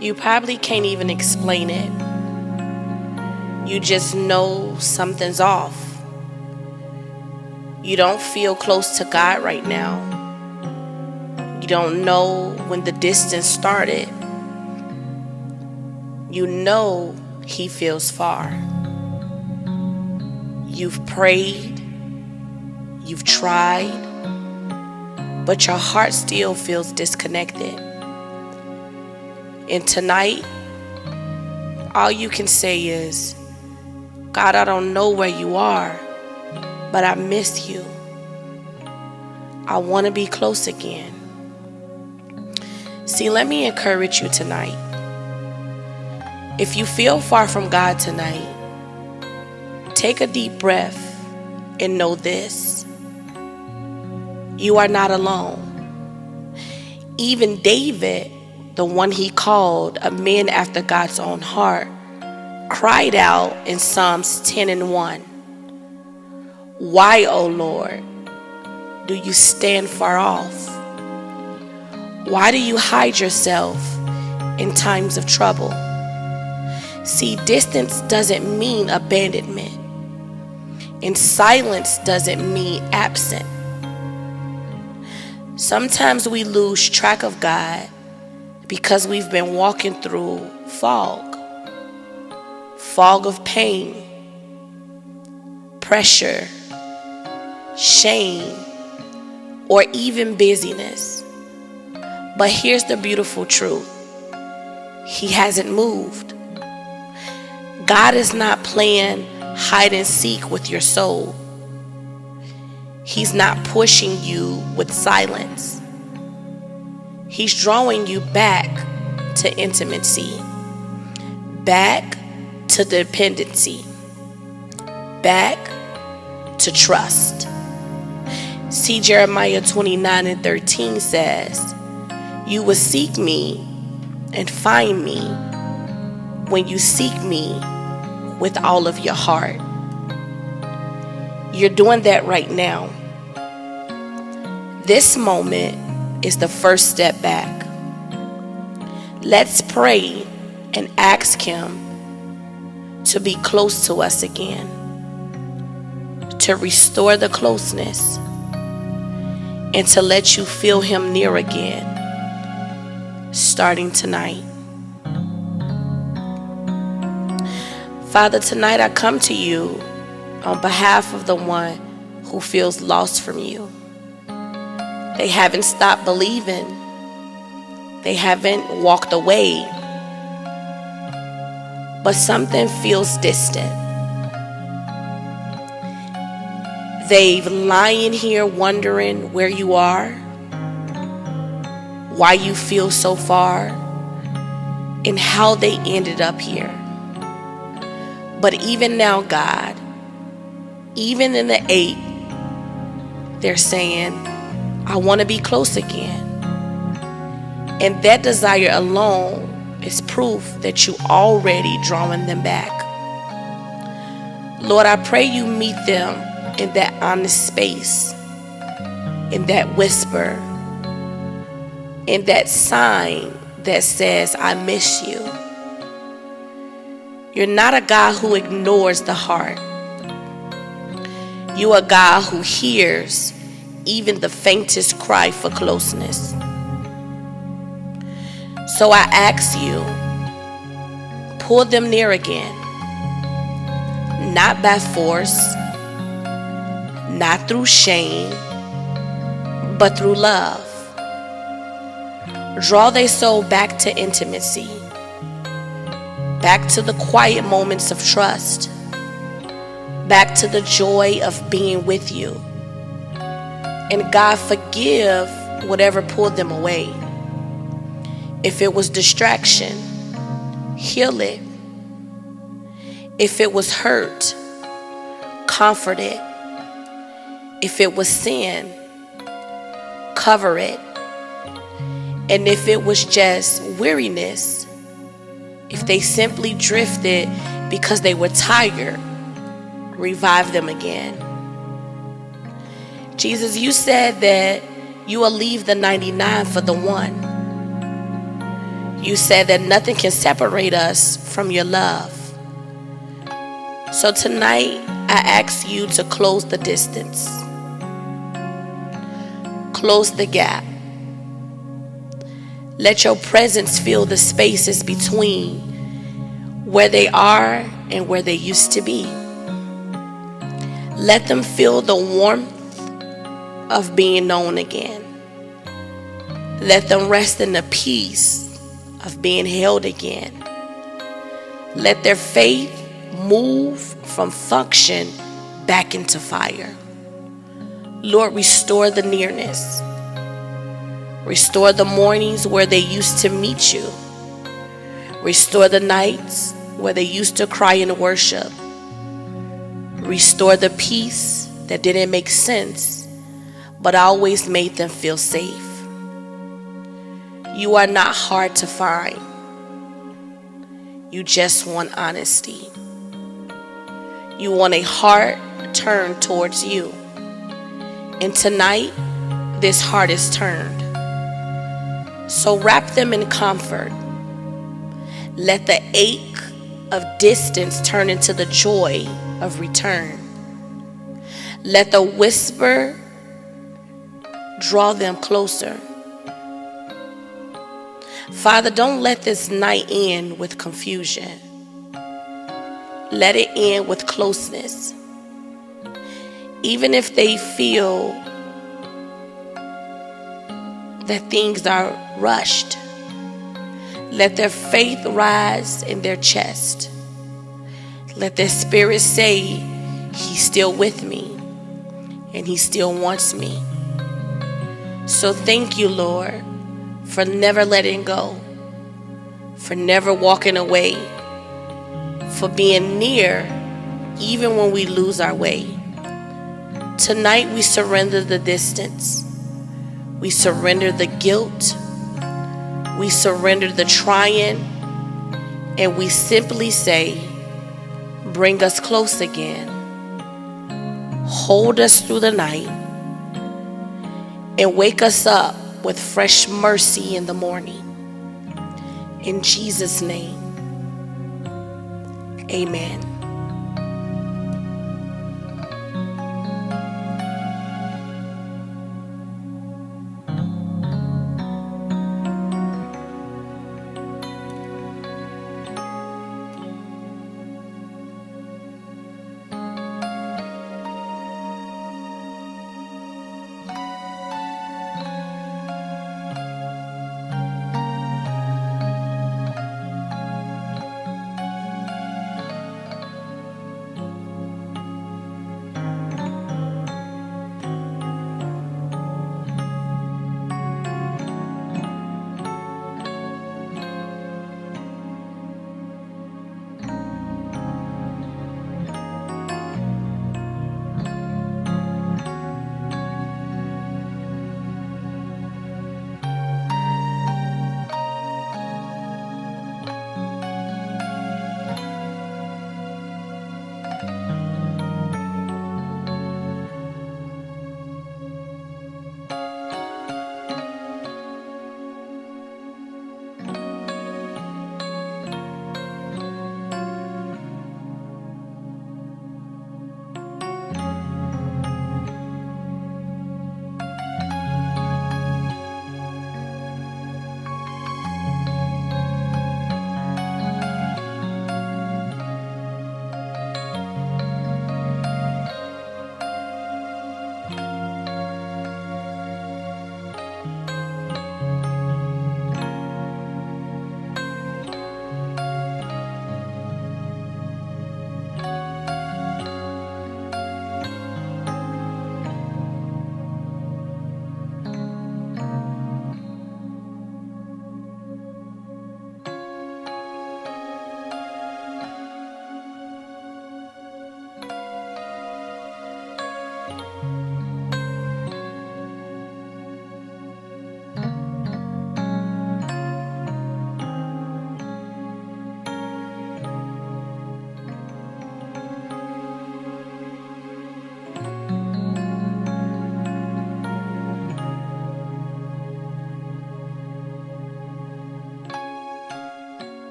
You probably can't even explain it. You just know something's off. You don't feel close to God right now. You don't know when the distance started. You know He feels far. You've prayed, you've tried, but your heart still feels disconnected. And tonight, all you can say is, God, I don't know where you are, but I miss you. I want to be close again. See, let me encourage you tonight. If you feel far from God tonight, take a deep breath and know this: you are not alone. Even David, the one He called a man after God's own heart, cried out in Psalms 10:1, "Why, O Lord, do you stand far off? Why do you hide yourself in times of trouble?" See, distance doesn't mean abandonment, and silence doesn't mean absent. Sometimes we lose track of God because we've been walking through fog of pain, pressure, shame, or even busyness. But here's the beautiful truth: He hasn't moved. God is not playing hide and seek with your soul. He's not pushing you with silence. He's drawing you back to intimacy, back to dependency, back to trust. See, Jeremiah 29:13 says, "You will seek me and find me when you seek me with all of your heart." You're doing that right now. This moment is the first step back. Let's pray and ask Him to be close to us again, to restore the closeness, and to let you feel Him near again, starting tonight. Father, tonight I come to you on behalf of the one who feels lost from you. They haven't stopped believing. They haven't walked away. But something feels distant. They've lying here wondering where you are, why you feel so far, and how they ended up here. But even now, God, even in the ache, they're saying, I want to be close again. And that desire alone is proof that you already drawing them back. Lord, I pray you meet them in that honest space, in that whisper, in that sign that says, I miss you. You're not a God who ignores the heart. You're a God who hears even the faintest cry for closeness. So I ask you, pull them near again, not by force, not through shame, but through love. Draw their soul back to intimacy, back to the quiet moments of trust, back to the joy of being with you. And God, forgive whatever pulled them away. If it was distraction, heal it. If it was hurt, comfort it. If it was sin, cover it. And if it was just weariness, if they simply drifted because they were tired, revive them again. Jesus, you said that you will leave the 99 for the one. You said that nothing can separate us from your love. So tonight, I ask you to close the distance. Close the gap. Let your presence fill the spaces between where they are and where they used to be. Let them feel the warmth of being known again. Let them rest in the peace of being held again. Let their faith move from function back into fire. Lord, restore the nearness. Restore the mornings where they used to meet you. Restore the nights where they used to cry in worship. Restore the peace that didn't make sense, but always made them feel safe. You are not hard to find. You just want honesty. You want a heart turned towards you. And tonight, this heart is turned. So wrap them in comfort. Let the ache of distance turn into the joy of return. Let the whisper draw them closer. Father, don't let this night end with confusion. Let it end with closeness. Even if they feel that things are rushed, let their faith rise in their chest. Let their spirit say, He's still with me and He still wants me. So thank you, Lord, for never letting go, for never walking away, for being near even when we lose our way. Tonight we surrender the distance. We surrender the guilt. We surrender the trying. And we simply say, bring us close again. Hold us through the night. And wake us up with fresh mercy in the morning. In Jesus' name, amen.